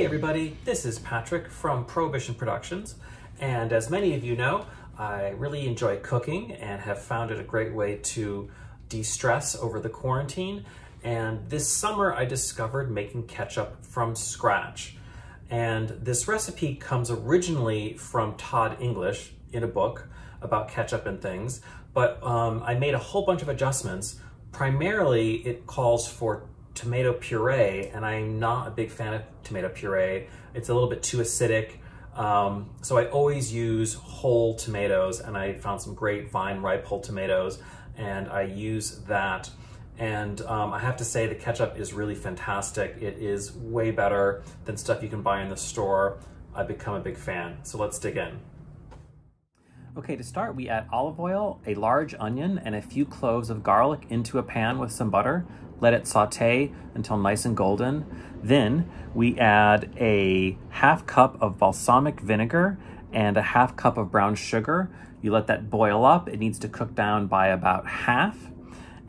everybody, this is Patrick from Prohibition Productions, and as many of you know, I really enjoy cooking and have found it a great way to de-stress over the quarantine. And this summer I discovered making ketchup from scratch. And this recipe comes originally from Todd English in a book about ketchup and things, but I made a whole bunch of adjustments. Primarily it calls for tomato puree, and I'm not a big fan of tomato puree. It's a little bit too acidic. So I always use whole tomatoes, and I found some great vine ripe whole tomatoes, and I use that. And I have to say the ketchup is really fantastic. It is way better than stuff you can buy in the store. I've become a big fan. So let's dig in. Okay, to start, we add olive oil, a large onion, and a few cloves of garlic into a pan with some butter. Let it saute until nice and golden. Then we add a half cup of balsamic vinegar and a half cup of brown sugar. You let that boil up. It needs to cook down by about half.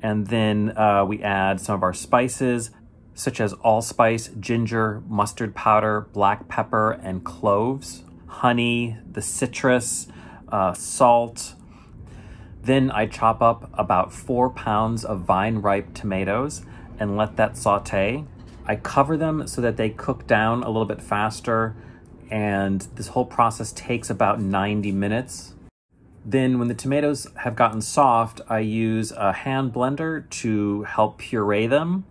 And then we add some of our spices, such as allspice, ginger, mustard powder, black pepper, and cloves, honey, the citrus, salt. Then I chop up about 4 pounds of vine-ripe tomatoes and let that saute. I cover them so that they cook down a little bit faster, and this whole process takes about 90 minutes. Then when the tomatoes have gotten soft, I use a hand blender to help puree them,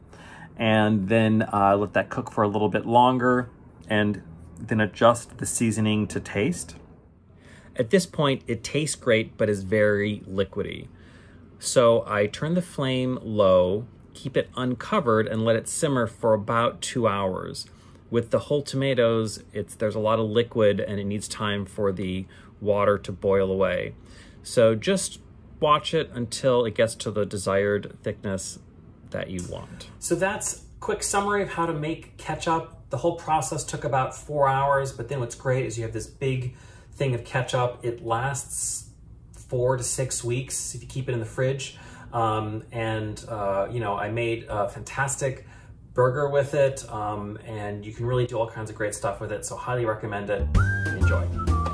and then let that cook for a little bit longer, and then adjust the seasoning to taste. At this point, it tastes great, but is very liquidy. So I turn the flame low, keep it uncovered, and let it simmer for about 2 hours. With the whole tomatoes, there's a lot of liquid and it needs time for the water to boil away. So just watch it until it gets to the desired thickness that you want. So that's a quick summary of how to make ketchup. The whole process took about 4 hours, but then what's great is you have this big thing of ketchup. It lasts 4 to 6 weeks if you keep it in the fridge. You know, I made a fantastic burger with it, and you can really do all kinds of great stuff with it, so highly recommend it. Enjoy.